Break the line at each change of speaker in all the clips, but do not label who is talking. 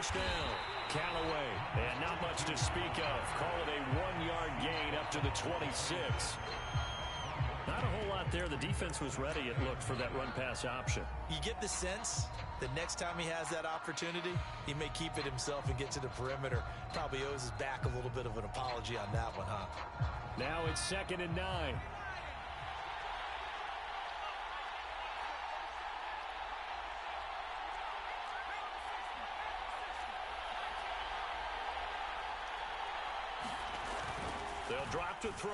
first down. Callaway, and not much to speak of. Call it a 1-yard gain up to the 26.
Not a whole lot there. The defense was ready, it looked, for that run-pass option.
You get the sense that next time he has that opportunity, he may keep it himself and get to the perimeter. Probably owes his back a little bit of an apology on that one, huh?
Now it's 2nd and 9. They'll drop to throw.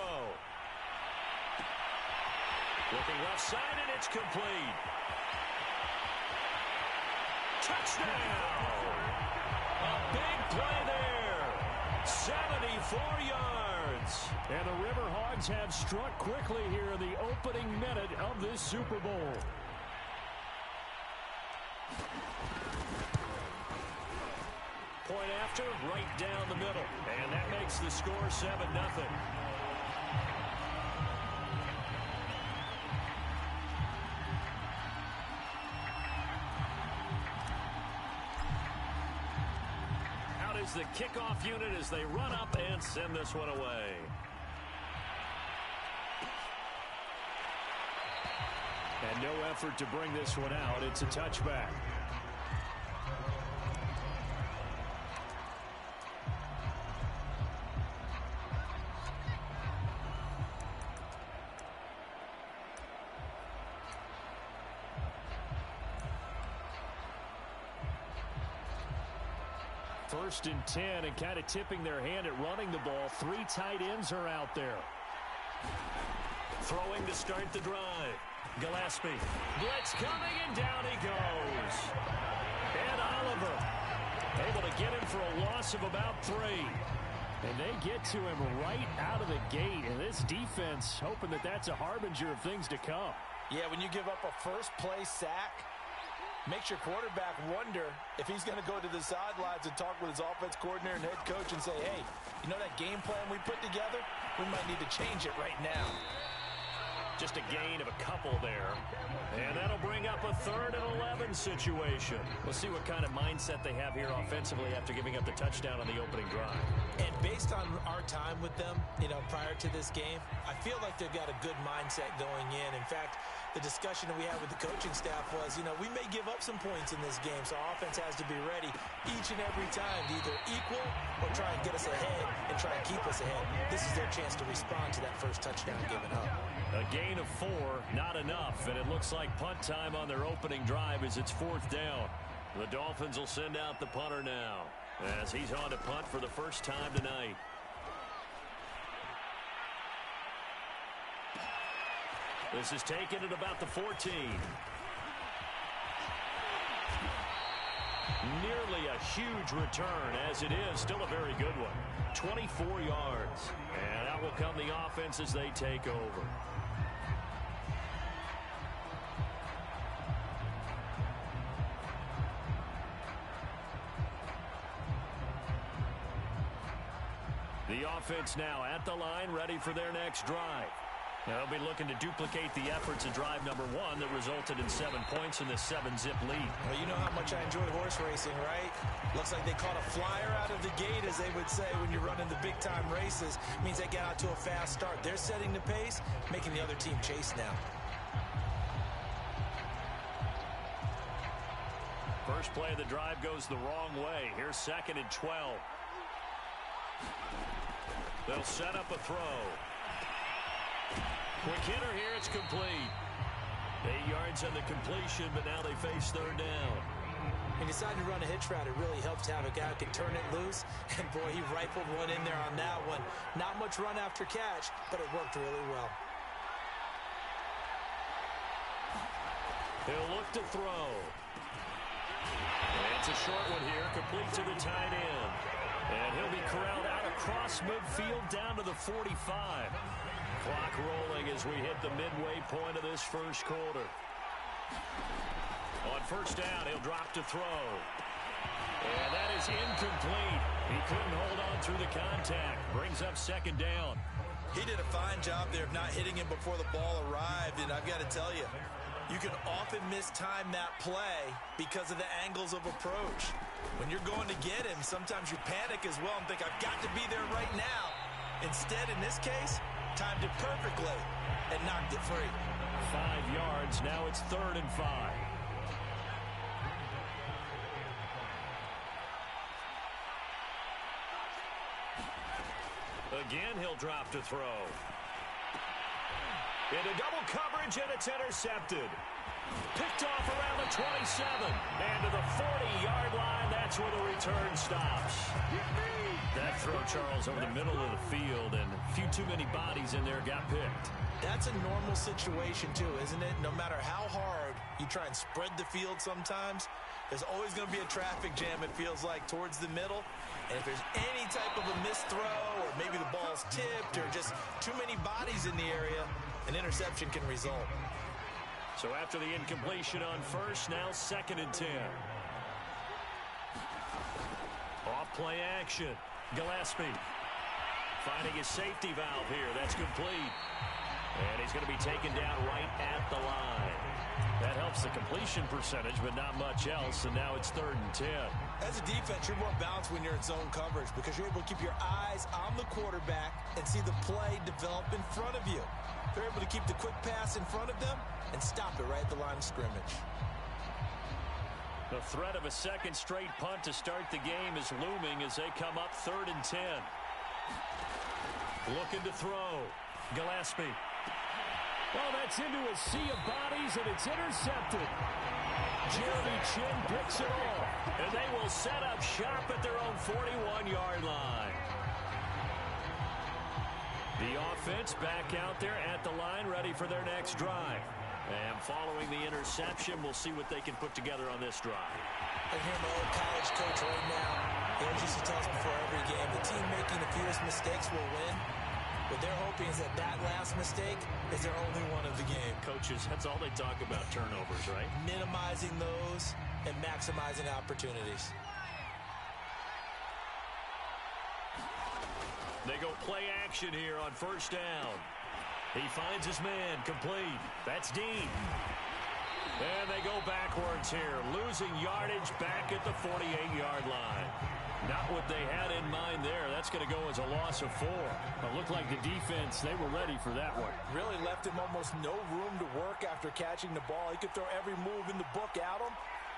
Looking left side, and it's complete. Touchdown! A big play there. 74 yards. And the Riverhogs have struck quickly here in the opening minute of this Super Bowl. Point after, right down the middle. And that makes the score 7-0. Out is the kickoff unit as they run up and send this one away. And no effort to bring this one out. It's a touchback. First and 10, and kind of tipping their hand at running the ball. 3 tight ends are out there. Throwing to start the drive. Gillespie. Blitz coming, and down he goes. And Oliver able to get him for a loss of about 3. And they get to him right out of the gate. And this defense hoping that that's a harbinger of things to come.
Yeah, when you give up a first-play sack, makes your quarterback wonder if he's going to go to the sidelines and talk with his offense coordinator and head coach and say, hey, you know that game plan we put together? We might need to change it right now.
Just a gain of a couple there. And that'll bring up a 3rd and 11 situation. We'll see what kind of mindset they have here offensively after giving up the touchdown on the opening drive.
And based on our time with them, prior to this game, I feel like they've got a good mindset going in. In fact, the discussion that we had with the coaching staff was, we may give up some points in this game, so our offense has to be ready each and every time to either equal or try and get us ahead and try and keep us ahead. This is their chance to respond to that first touchdown given up.
A gain of 4, not enough, and it looks like punt time on their opening drive as it's 4th down. The Dolphins will send out the punter now as he's on to punt for the first time tonight. This is taken at about the 14. Nearly a huge return, as it is still a very good one. 24 yards. And out will come the offense as they take over. The offense now at the line, ready for their next drive. They'll be looking to duplicate the efforts of drive number 1 that resulted in 7 points in this 7-zip lead.
Well, you know how much I enjoy horse racing, right? Looks like they caught a flyer out of the gate, as they would say when you're running the big-time races. It means they get out to a fast start. They're setting the pace, making the other team chase now.
First play of the drive goes the wrong way. Here's 2nd and 12. They'll set up a throw. Quick hitter here, it's complete. 8 yards on the completion, but now they face 3rd down.
He decided to run a hitch route. It really helps to have a guy who can turn it loose. And, boy, he rifled one in there on that one. Not much run after catch, but it worked really well.
He'll look to throw. And it's a short one here, complete to the tight end. And he'll be corralled out across midfield down to the 45. Clock rolling as we hit the midway point of this first quarter. On first down, he'll drop to throw. And that is incomplete. He couldn't hold on through the contact. Brings up 2nd down.
He did a fine job there of not hitting him before the ball arrived. And I've got to tell you, You can often mistime that play because of the angles of approach. When you're going to get him, sometimes you panic as well and think, I've got to be there right now. Instead, in this case, timed it perfectly and knocked it free.
5 yards. Now it's 3rd and 5. Again, he'll drop to throw. Into double coverage, and it's intercepted. Picked off around the 27. And to the 40-yard line, that's where the return stops. That throw, Charles, over the middle of the field, and a few too many bodies in there got picked.
That's a normal situation, too, isn't it? No matter how hard you try and spread the field sometimes, there's always going to be a traffic jam, it feels like, towards the middle. And if there's any type of a missed throw, or maybe the ball's tipped, or just too many bodies in the area, an interception can result.
So after the incompletion on first, now 2nd and 10. Off play action. Gillespie finding his safety valve here. That's complete. And he's going to be taken down right at the line. That helps the completion percentage, but not much else. And now it's 3rd and 10.
As a defense, you're more balanced when you're in zone coverage because you're able to keep your eyes on the quarterback and see the play develop in front of you. They're able to keep the quick pass in front of them and stop it right at the line of scrimmage.
The threat of a second straight punt to start the game is looming as they come up 3rd and 10. Looking to throw. Gillespie.
Well, that's into a sea of bodies, and it's intercepted.
Jeremy Chin picks it off, and they will set up shop at their own 41-yard line. The offense back out there at the line, ready for their next drive. And following the interception, we'll see what they can put together on this drive.
I hear my old college coach right now. He always used to tell us before every game, the team making the fewest mistakes will win. What they're hoping is that that last mistake is their only one of the game.
Coaches, that's all they talk about, turnovers, right?
Minimizing those and maximizing opportunities.
They go play action here on first down. He finds his man, complete. That's Dean. And they go backwards here, losing yardage back at the 48-yard line. Not what they had in mind there. That's going to go as a loss of 4.
It looked like the defense, they were ready for that one.
Really left him almost no room to work after catching the ball. He could throw every move in the book at him.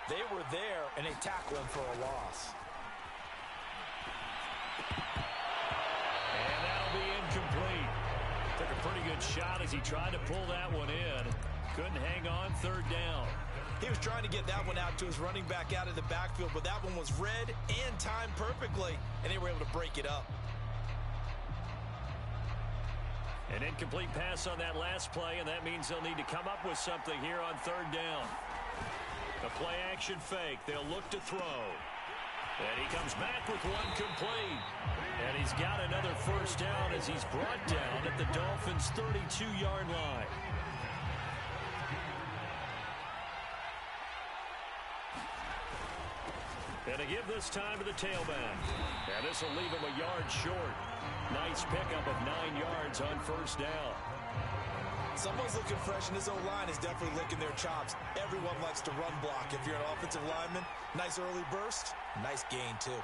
They were there, and they tackled him for a loss.
And that'll be incomplete. Took a pretty good shot as he tried to pull that one in. Couldn't hang on 3rd down.
He was trying to get that one out to his running back out of the backfield, but that one was read and timed perfectly, and they were able to break it up.
An incomplete pass on that last play, and that means they'll need to come up with something here on 3rd down. A play-action fake. They'll look to throw. And he comes back with one complete. And he's got another first down as he's brought down at the Dolphins' 32-yard line. And to give this time to the tailback. And this will leave him a yard short. Nice pickup of 9 yards on first down.
Someone's looking fresh, and this O-line is definitely licking their chops. Everyone likes to run block. If you're an offensive lineman, nice early burst, nice gain, too.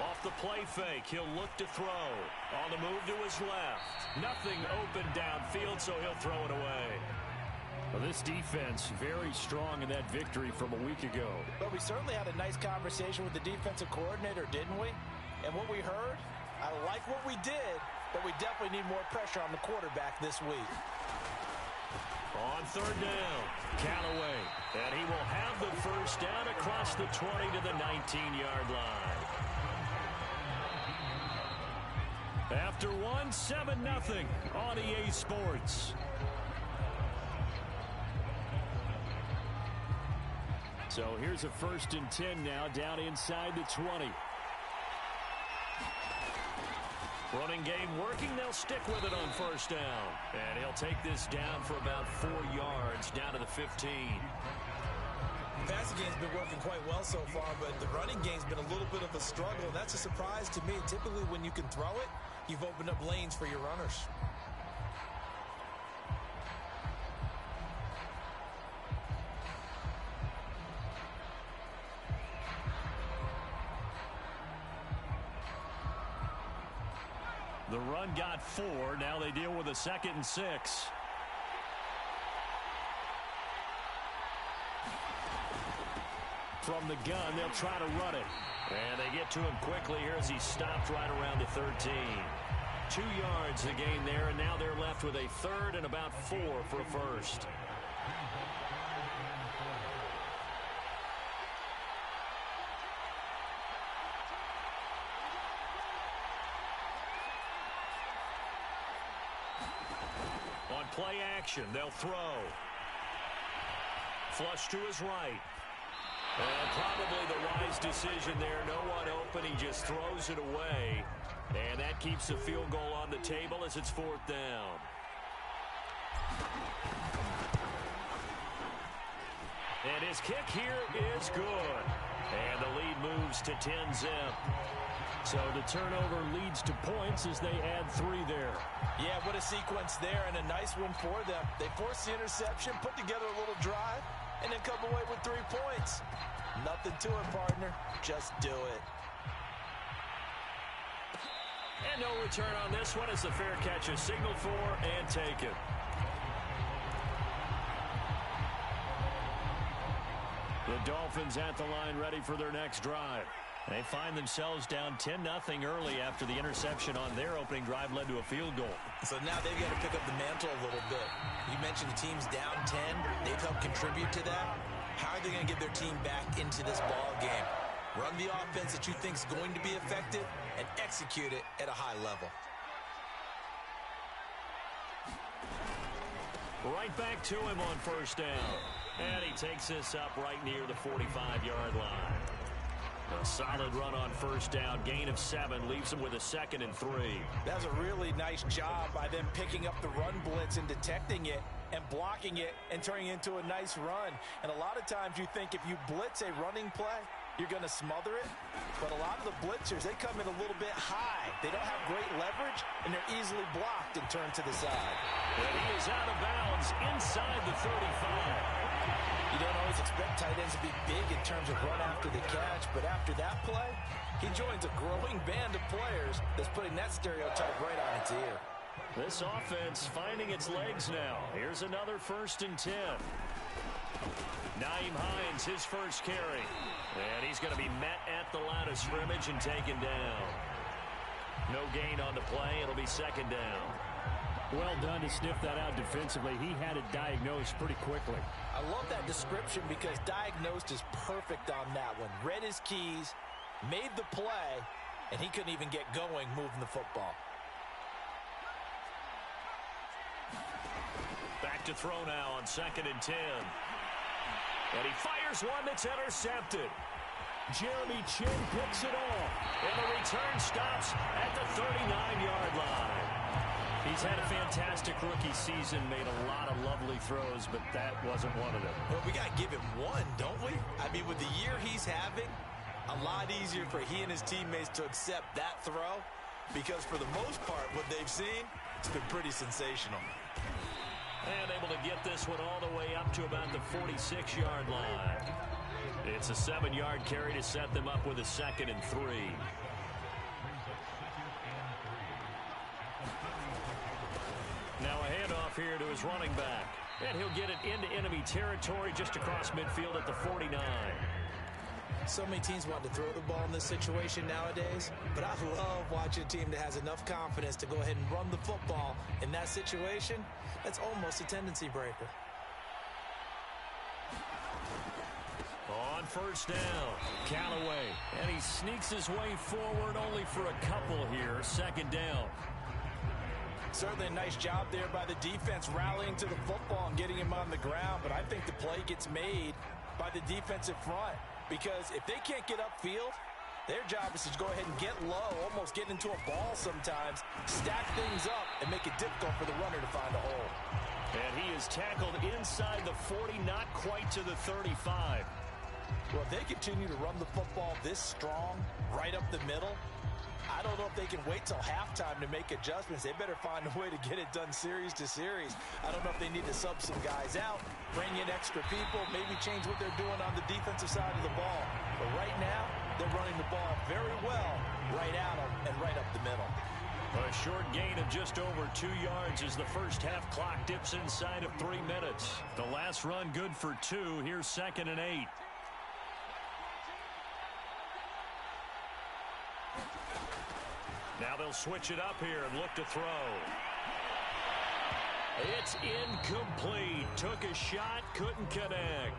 Off the play fake, he'll look to throw. On the move to his left. Nothing open downfield, so he'll throw it away.
Well, this defense very strong in that victory from a week ago.
But we certainly had a nice conversation with the defensive coordinator, didn't we? And what we heard, I like what we did, but we definitely need more pressure on the quarterback this week.
On 3rd down, Callaway. And he will have the first down across the 20 to the 19-yard line. After one, 7-0 on EA Sports.
So here's a 1st and 10 now, down inside the 20.
Running game working. They'll stick with it on first down. And he'll take this down for about 4 yards, down to the 15.
Passing game's been working quite well so far, but the running game's been a little bit of a struggle, and that's a surprise to me. Typically, when you can throw it, you've opened up lanes for your runners.
The run got 4. Now they deal with a 2nd and 6. From the gun, they'll try to run it. And they get to him quickly here as he stopped right around the 13. 2 yards the gain there, and now they're left with a 3rd and about 4 for a first. On play action, they'll throw. Flush to his right. And probably the wise decision there. No one open. He just throws it away. And that keeps the field goal on the table as it's 4th down. And his kick here is good. And the lead moves to 10-zip. So the turnover leads to points as they add 3 there.
Yeah, what a sequence there, and a nice one for them. They force the interception, put together a little drive, and then come away with 3 points. Nothing to it, partner. Just do it.
And no return on this one as the fair catch is signaled for and taken. The Dolphins at the line ready for their next drive. They find themselves down 10-0 early after the interception on their opening drive led to a field goal.
So now they've got to pick up the mantle a little bit. You mentioned the team's down 10. They've helped contribute to that. How are they going to get their team back into this ball game? Run the offense that you think is going to be effective and execute it at a high level.
Right back to him on 1st down. And he takes this up right near the 45-yard line. A solid run on 1st down. Gain of 7 leaves him with a 2nd and 3.
That's a really nice job by them picking up the run blitz and detecting it and blocking it and turning it into a nice run. And a lot of times you think if you blitz a running play, you're going to smother it. But a lot of the blitzers, they come in a little bit high. They don't have great leverage, and they're easily blocked and turned to the side.
And he is out of bounds inside the 35.
You don't always expect tight ends to be big in terms of run after the catch, but after that play, he joins a growing band of players that's putting that stereotype right on its ear.
This offense finding its legs now. Here's another 1st and 10. Nyheim Hines, his first carry. And he's going to be met at the line of scrimmage and taken down. No gain on the play. It'll be 2nd down.
Well done to sniff that out defensively. He had it diagnosed pretty quickly.
I love that description because diagnosed is perfect on that one. Read his keys, made the play, and he couldn't even get going moving the football.
Back to throw now on 2nd and 10. And he fires one that's intercepted. Jeremy Chin picks it off. And the return stops at the 39-yard line. He's had a fantastic rookie season, made a lot of lovely throws, but that wasn't one of them.
Well, we got to give him one, don't we? I mean, with the year he's having, a lot easier for he and his teammates to accept that throw because for the most part, what they've seen, it's been pretty sensational.
And able to get this one all the way up to about the 46-yard line. It's a 7-yard carry to set them up with a 2nd and 3. Now a handoff here to his running back. And he'll get it into enemy territory just across midfield at the 49.
So many teams want to throw the ball in this situation nowadays, but I love watching a team that has enough confidence to go ahead and run the football in that situation. That's almost a tendency breaker.
On 1st down, Callaway. And he sneaks his way forward only for a couple here. 2nd down.
Certainly a nice job there by the defense rallying to the football and getting him on the ground, but I think the play gets made by the defensive front because if they can't get upfield, their job is to go ahead and get low, almost get into a ball sometimes, stack things up, and make it difficult for the runner to find a hole.
And he is tackled inside the 40, not quite to the 35.
Well, if they continue to run the football this strong, right up the middle, I don't know if they can wait till halftime to make adjustments. They better find a way to get it done series to series. I don't know if they need to sub some guys out, bring in extra people, maybe change what they're doing on the defensive side of the ball. But right now, they're running the ball very well right at them and right up the middle.
A short gain of just over 2 yards as the first half clock dips inside of 3 minutes. The last run good for 2. Here's 2nd and 8. Now they'll switch it up here and look to throw. It's incomplete. Took a shot, couldn't connect.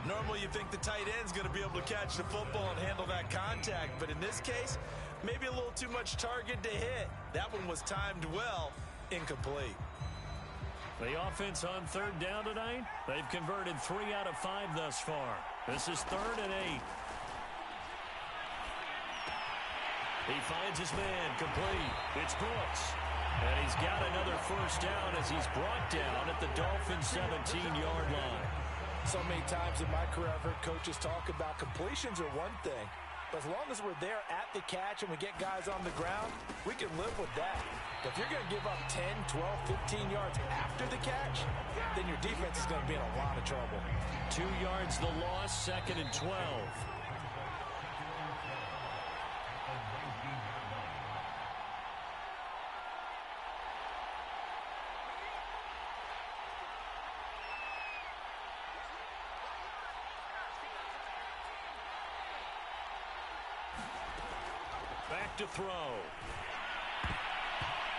Normally you think the tight end's going to be able to catch the football and handle that contact, but in this case, maybe a little too much target to hit. That one was timed well, incomplete.
The offense on 3rd down tonight, they've converted 3 out of 5 thus far. This is 3rd and 8. He finds his man, complete. It's Brooks. And he's got another first down as he's brought down at the Dolphins' 17-yard line.
So many times in my career, I've heard coaches talk about completions are one thing. But as long as we're there at the catch and we get guys on the ground, we can live with that. But if you're going to give up 10, 12, 15 yards after the catch, then your defense is going to be in a lot of trouble.
2 yards the loss, 2nd and 12. Back to throw.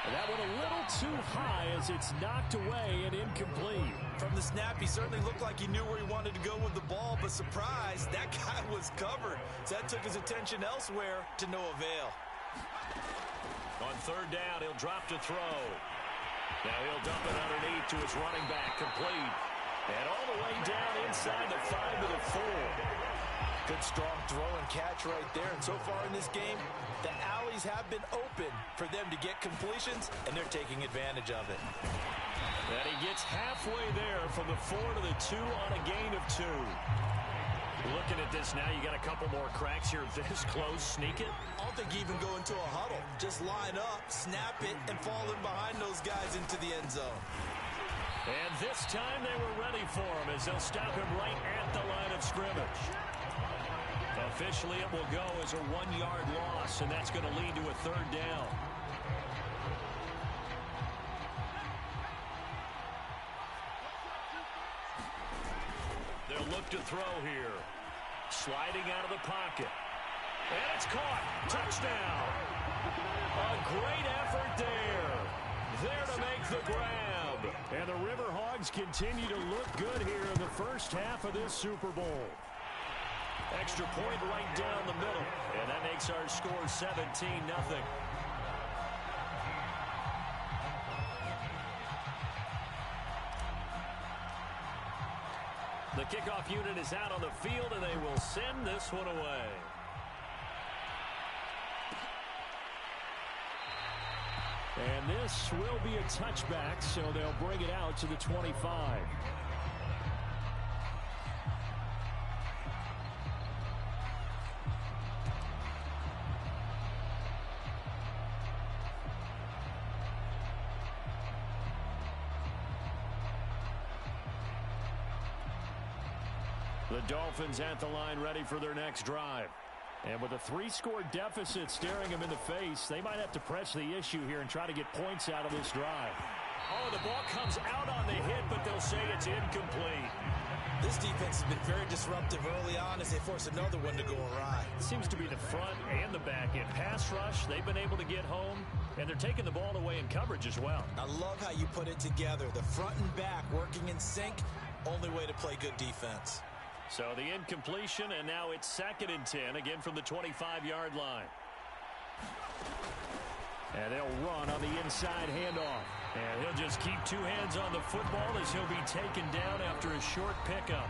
And that one a little too high as it's knocked away and incomplete.
From the snap, he certainly looked like he knew where he wanted to go with the ball, but surprise, that guy was covered. So that took his attention elsewhere to no avail.
On 3rd down, he'll drop to throw. Now he'll dump it underneath to his running back, complete. And all the way down inside the 5 to the 4.
Good strong throw and catch right there. And so far in this game, the alleys have been open for them to get completions, and they're taking advantage of it.
And he gets halfway there from the 4 to the 2 on a gain of 2. Looking at this now, you got a couple more cracks here this close. Sneak it.
I don't think you even go into a huddle. Just line up, snap it, and fall in behind those guys into the end zone.
And this time they were ready for him as they'll stop him right at the line of scrimmage. Officially, it will go as a 1-yard loss, and that's going to lead to a 3rd down. They'll look to throw here. Sliding out of the pocket. And it's caught. Touchdown. A great effort there. There to make the grab. And the Riverhogs continue to look good here in the first half of this Super Bowl. Extra point right down the middle. And that makes our score 17-0. The kickoff unit is out on the field, and they will send this one away. And this will be a touchback, so they'll bring it out to the 25. The Dolphins at the line ready for their next drive. And with a 3-score deficit staring them in the face, they might have to press the issue here and try to get points out of this drive. Oh, the ball comes out on the hit, but they'll say it's incomplete.
This defense has been very disruptive early on as they force another one to go awry.
It seems to be the front and the back. In pass rush, they've been able to get home, and they're taking the ball away in coverage as well.
I love how you put it together. The front and back working in sync, only way to play good defense.
So the incompletion, and now it's 2nd and 10, again from the 25-yard line. And they'll run on the inside handoff. And he'll just keep 2 hands on the football as he'll be taken down after a short pickup.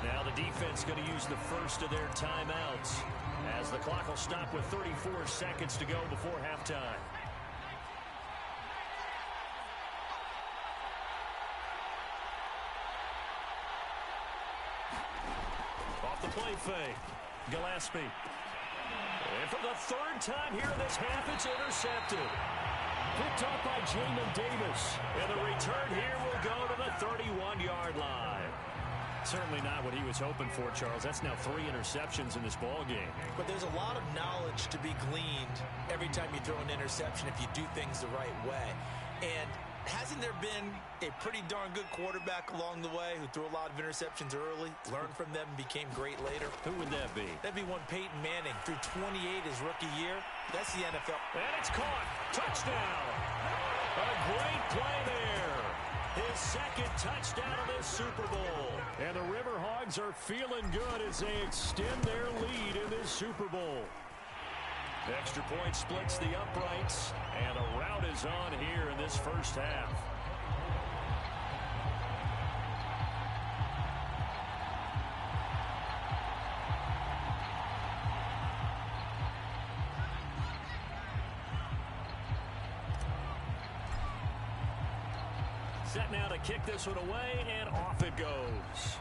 Now the defense going to use the first of their timeouts as the clock will stop with 34 seconds to go before halftime. Off the play fake. Gillespie. And for the 3rd time here in this half, it's intercepted. Picked up by Jamin Davis. And the return here will go to the 31-yard line.
Certainly not what he was hoping for, Charles. That's now 3 interceptions in this ball game.
But there's a lot of knowledge to be gleaned every time you throw an interception if you do things the right way. And hasn't there been a pretty darn good quarterback along the way who threw a lot of interceptions early, learned from them, and became great later?
Who would that be?
That'd be one Peyton Manning. Threw 28 his rookie year. That's the NFL.
And it's caught. Touchdown. A great play there. His second touchdown of this Super Bowl. And the Riverhogs are feeling good as they extend their lead in this Super Bowl. Extra point splits the uprights, and a rout is on here in this first half. Set now to kick this one away, and off it goes.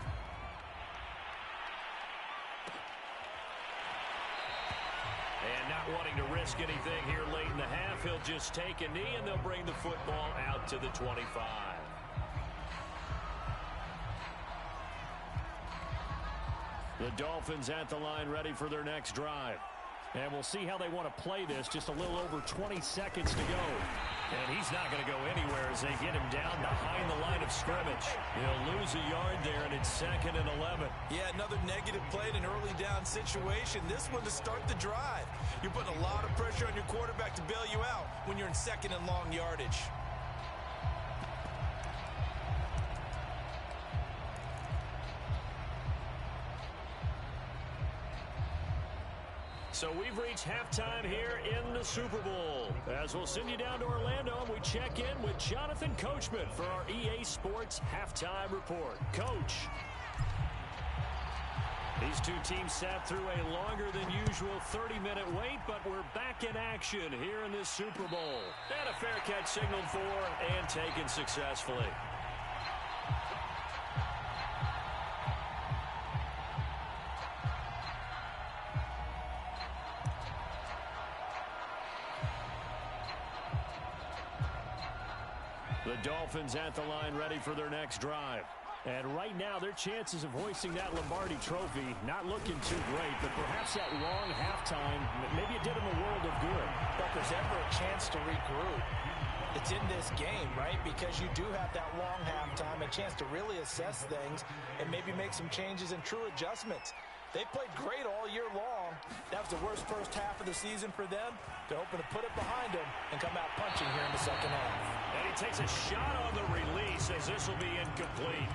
And not wanting to risk anything here late in the half, he'll just take a knee, and they'll bring the football out to the 25. The Dolphins at the line ready for their next drive. And we'll see how they want to play this. Just a little over 20 seconds to go. And he's not going to go anywhere as they get him down behind the line of scrimmage. He'll lose a yard there, and it's 2nd and 11.
Yeah, another negative play in an early down situation. This one to start the drive. You're putting a lot of pressure on your quarterback to bail you out when you're in 2nd and long yardage.
So we've reached halftime here in the Super Bowl. As we'll send you down to Orlando, and we check in with Jonathan Coachman for our EA Sports Halftime Report. Coach. These two teams sat through a longer than usual 30-minute wait, but we're back in action here in this Super Bowl. And a fair catch signaled for and taken successfully. The Dolphins at the line ready for their next drive. And right now, their chances of hoisting that Lombardi trophy not looking too great, but perhaps that long halftime, maybe it did them a world of good.
But there's ever a chance to regroup. It's in this game, right? Because you do have that long halftime, a chance to really assess things and maybe make some changes and true adjustments. They played great all year long. That was the worst first half of the season for them. They're hoping to put it behind them and come out punching here in the second half.
And he takes a shot on the release as this will be incomplete.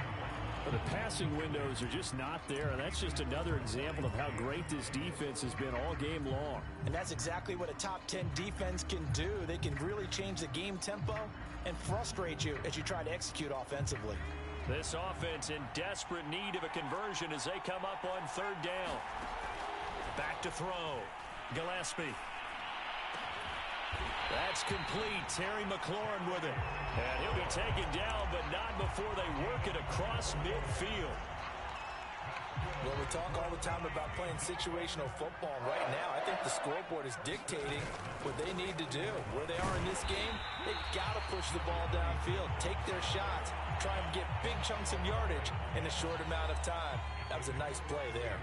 But the passing windows are just not there, and that's just another example of how great this defense has been all game long.
And that's exactly what a top 10 defense can do. They can really change the game tempo and frustrate you as you try to execute offensively.
This offense in desperate need of a conversion as they come up on 3rd down. Back to throw. Gillespie. That's complete. Terry McLaurin with it. And he'll be taken down, but not before they work it across midfield.
Well, we talk all the time about playing situational football. Right now, I think the scoreboard is dictating what they need to do. Where they are in this game, they've got to push the ball downfield, take their shots, try and get big chunks of yardage in a short amount of time. That was a nice play there.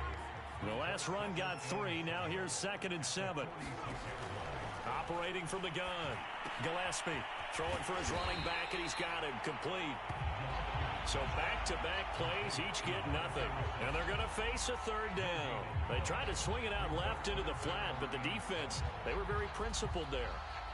The last run got 3. Now here's 2nd and 7. Operating from the gun. Gillespie throwing for his running back, and he's got him complete. So back-to-back plays, each get nothing. And they're going to face a 3rd down. They tried to swing it out left into the flat, but the defense, they were very principled there.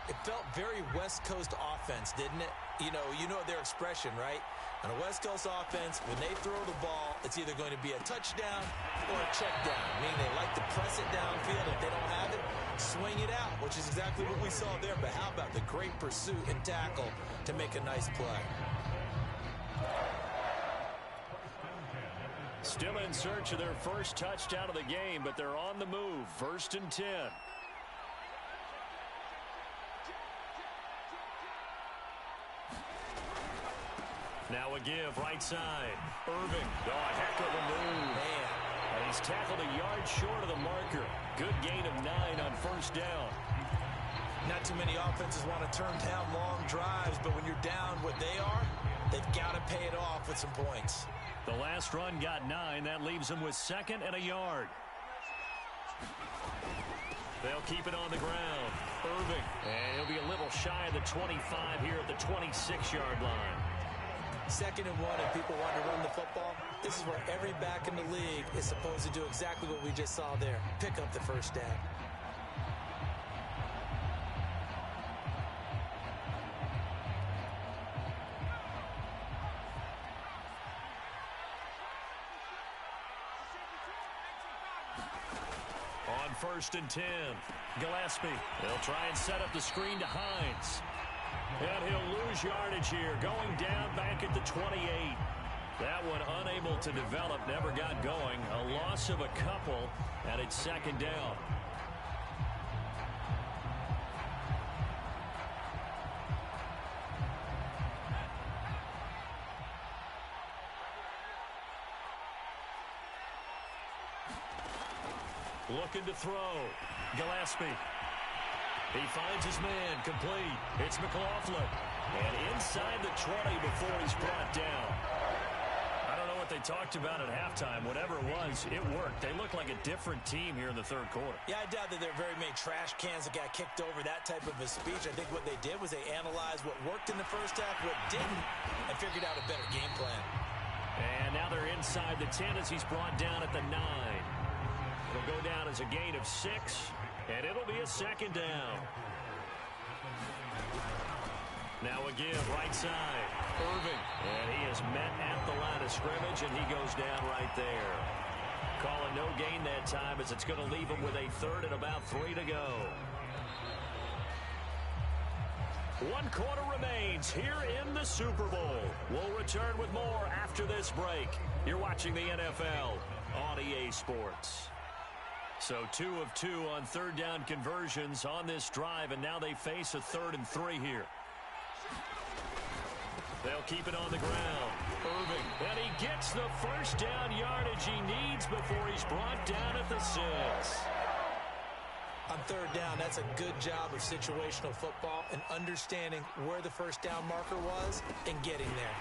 It felt very West Coast offense, didn't it? You know their expression, right? On a West Coast offense, when they throw the ball, it's either going to be a touchdown or a check down, meaning they like to press it downfield. If they don't have it, swing it out, which is exactly what we saw there. But how about the great pursuit and tackle to make a nice play?
Still in search of their first touchdown of the game, but they're on the move. 1st and 10. Now a give, right side. Irving. Oh, a heck of a move.
Man.
And he's tackled a yard short of the marker. Good gain of 9 on 1st down.
Not too many offenses want to turn down long drives, but when you're down what they are, they've got to pay it off with some points.
The last run got 9. That leaves them with 2nd and a yard. They'll keep it on the ground. Irving. And he'll be a little shy of the 25 here at the 26-yard line.
2nd and 1, and people want to run the football. This is where every back in the league is supposed to do exactly what we just saw there. Pick up the first down.
On 1st and 10, Gillespie. They'll try and set up the screen to Hines. And he'll lose yardage here, going down back at the 28. That one unable to develop, never got going. A loss of a couple, and it's 2nd down. Looking to throw. Gillespie. He finds his man, complete. It's McLaughlin. And inside the 20 before he's brought down. I don't know what they talked about at halftime. Whatever it was, it worked. They look like a different team here in the 3rd quarter.
Yeah, I doubt that there are very many trash cans that got kicked over, that type of a speech. I think what they did was they analyzed what worked in the first half, what didn't, and figured out a better game plan.
And now they're inside the 10 as he's brought down at the 9. It'll go down as a gain of 6, and it'll be a 2nd down. Now again, right side, Irving. And he is met at the line of scrimmage, and he goes down right there. Calling no gain that time as it's going to leave him with a 3rd and about 3 to go. 1 quarter remains here in the Super Bowl. We'll return with more after this break. You're watching the NFL on EA Sports. So 2 of 2 on 3rd down conversions on this drive, and now they face a 3rd and 3 here. They'll keep it on the ground. Irving, and he gets the first down yardage he needs before he's brought down at the 6.
On 3rd down, that's a good job of situational football and understanding where the first down marker was and getting there.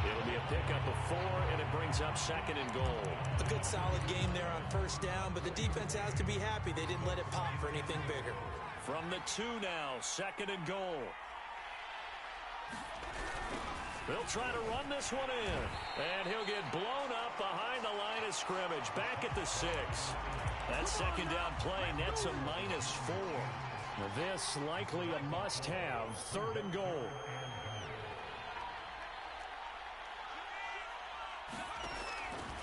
It'll be a pickup of 4, and it brings up 2nd and goal.
A good solid game there on 1st down, but the defense has to be happy they didn't let it pop for anything bigger.
From the 2 now, 2nd and goal. They'll try to run this one in, and he'll get blown up behind the line of scrimmage, back at the 6. That 2nd down play nets a -4. Now this likely a must-have, 3rd and goal.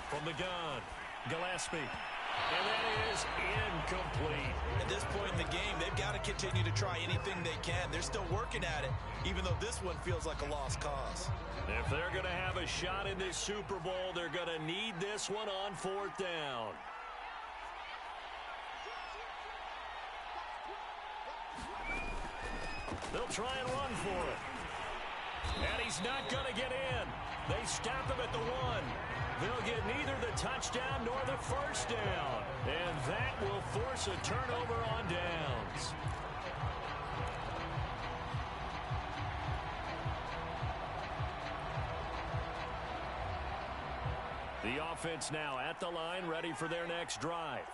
From the gun, Gillespie. And that is incomplete.
At this point in the game, they've got to continue to try anything they can. They're still working at it, even though this one feels like a lost cause.
If they're going to have a shot in this Super Bowl, they're going to need this one on 4th down. They'll try and run for it. And he's not going to get in. They stop him at the 1. They'll get neither the touchdown nor the first down. And that will force a turnover on downs. The offense now at the line, ready for their next drive.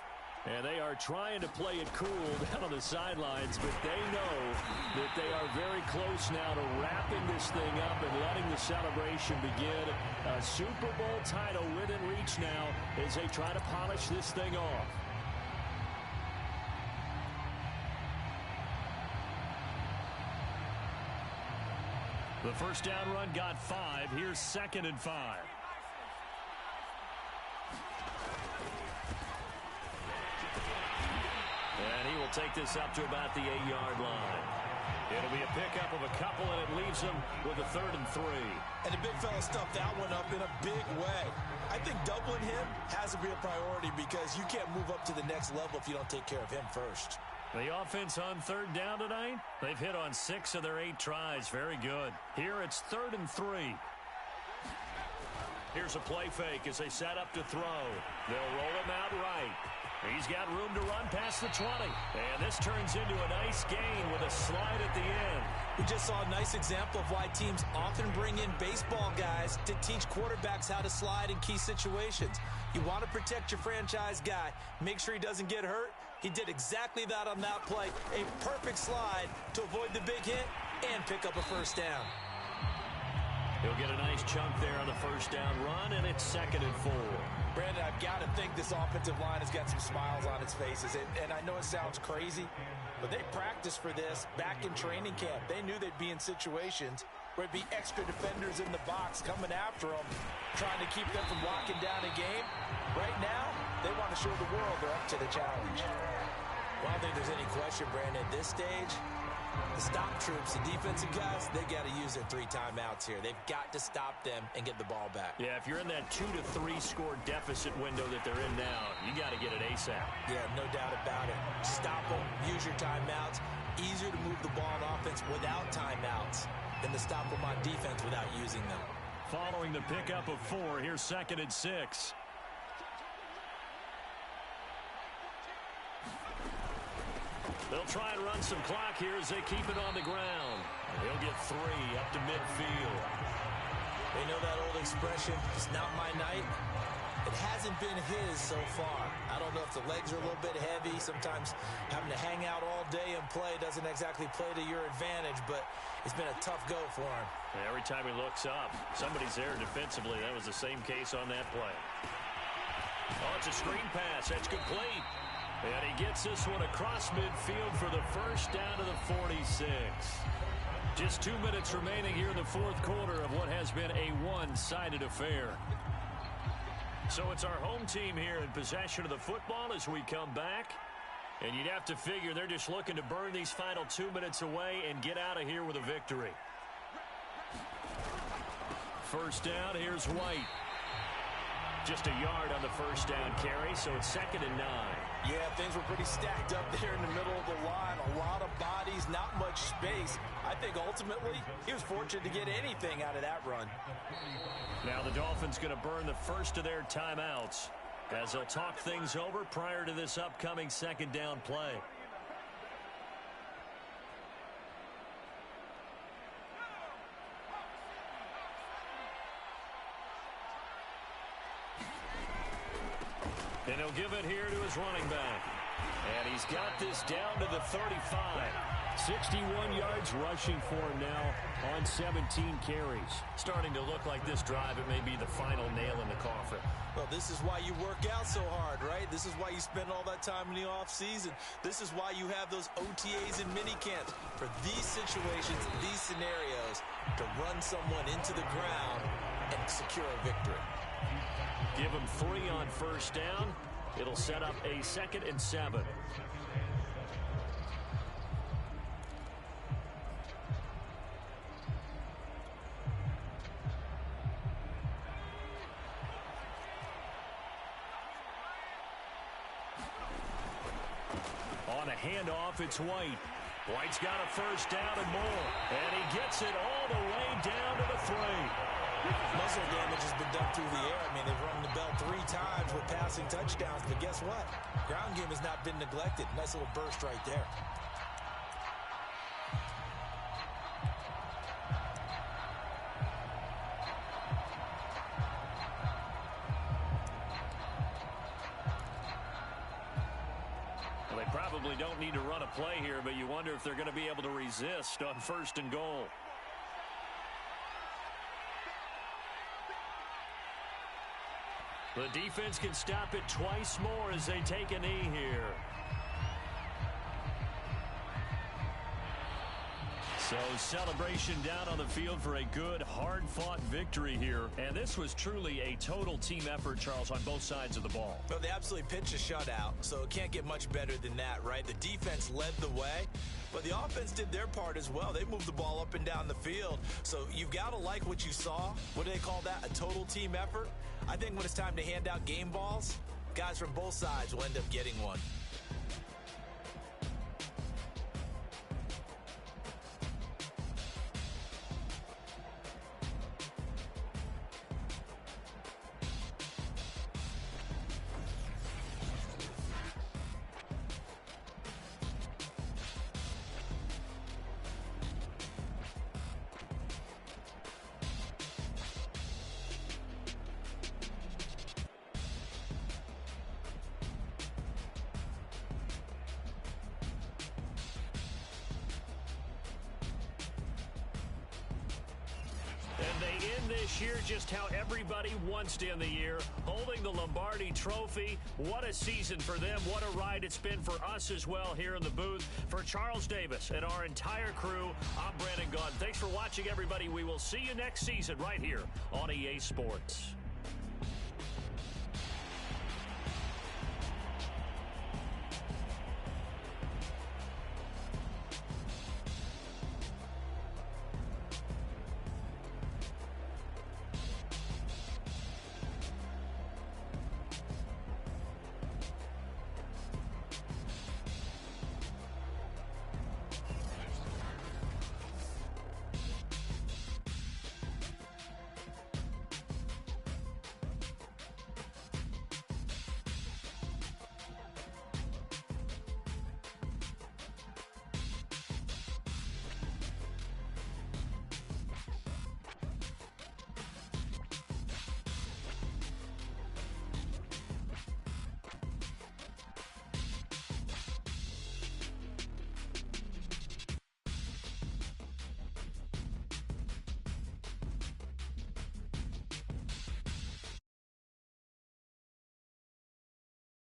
And they are trying to play it cool down on the sidelines, but they know that they are very close now to wrapping this thing up and letting the celebration begin. A Super Bowl title within reach now as they try to polish this thing off. The first down run got 5. Here's 2nd and 5. And he will take this up to about the 8-yard line. It'll be a pickup of a couple, and it leaves him with a 3rd and 3.
And the big fella stuffed that one up in a big way. I think doubling him has to be a priority because you can't move up to the next level if you don't take care of him first.
The offense on 3rd down tonight, they've hit on 6 of their 8 tries. Very good. Here it's 3rd and 3. Here's a play fake as they set up to throw. They'll roll him out right. He's got room to run past the 20. And this turns into a nice gain with a slide at the end.
We just saw a nice example of why teams often bring in baseball guys to teach quarterbacks how to slide in key situations. You want to protect your franchise guy. Make sure he doesn't get hurt. He did exactly that on that play. A perfect slide to avoid the big hit and pick up a first down.
He'll get a nice chunk there on the first down run, and it's 2nd and 4.
Brandon, I've got to think this offensive line has got some smiles on its faces. And I know it sounds crazy, but they practiced for this back in training camp. They knew they'd be in situations where it'd be extra defenders in the box coming after them, trying to keep them from locking down a game. Right now, they want to show the world they're up to the challenge. Well, I don't think there's any question, Brandon, at this stage, the stop troops, the defensive guys, they got to use their 3 timeouts here. They've got to stop them and get the ball back.
Yeah, if you're in that 2 to 3 score deficit window that they're in now, you got to get it ASAP.
Yeah, no doubt about it. Stop them, use your timeouts. Easier to move the ball on offense without timeouts than to stop them on defense without using them.
Following the pickup of 4, here's 2nd and 6. They'll try and run some clock here as they keep it on the ground. He'll get 3 up to midfield.
They know that old expression, it's not my night. It hasn't been his so far. I don't know if the legs are a little bit heavy. Sometimes having to hang out all day and play doesn't exactly play to your advantage, but it's been a tough go for him.
Every time he looks up, somebody's there defensively. That was the same case on that play. Oh, it's a screen pass. That's complete. And he gets this one across midfield for the first down to the 46. Just 2 minutes remaining here in the 4th quarter of what has been a one-sided affair. So it's our home team here in possession of the football as we come back. And you'd have to figure they're just looking to burn these final 2 minutes away and get out of here with a victory. First down, here's White. Just a yard on the first down carry, so it's 2nd and 9.
Yeah, things were pretty stacked up there in the middle of the line. A lot of bodies, not much space. I think ultimately he was fortunate to get anything out of that run.
Now the Dolphins going to burn the first of their timeouts as they'll talk things over prior to this upcoming 2nd down play. And he'll give it here to his running back. And he's got this down to the 35.
61 yards rushing for him now on 17 carries.
Starting to look like this drive, it may be the final nail in the coffin.
Well, this is why you work out so hard, right? This is why you spend all that time in the offseason. This is why you have those OTAs and minicamps. For these situations, these scenarios, to run someone into the ground and secure a victory.
Give him 3 on first down. It'll set up a 2nd and 7. On a handoff, it's White. White's got a first down and more. And he gets it all the way down to the 3.
Muscle damage has been done through the air. I mean, they've rung the bell 3 times with passing touchdowns, but guess what? Ground game has not been neglected. Nice little burst right there.
Well, they probably don't need to run a play here, but you wonder if they're going to be able to resist on 1st and goal. The defense can stop it twice more as they take a knee here. So celebration down on the field for a good, hard-fought victory here. And this was truly a total team effort, Charles, on both sides of the ball.
Well, they absolutely pitched a shutout, so it can't get much better than that, right? The defense led the way, but the offense did their part as well. They moved the ball up and down the field. So you've got to like what you saw. What do they call that? A total team effort? I think when it's time to hand out game balls, guys from both sides will end up getting one.
this year just how everybody wants to end the year, holding the Lombardi Trophy. What a season for them. What a ride it's been for us as well here in the booth. For Charles Davis and our entire crew, I'm Brandon Gaudin. Thanks for watching, everybody. We will see you next season right here on EA Sports.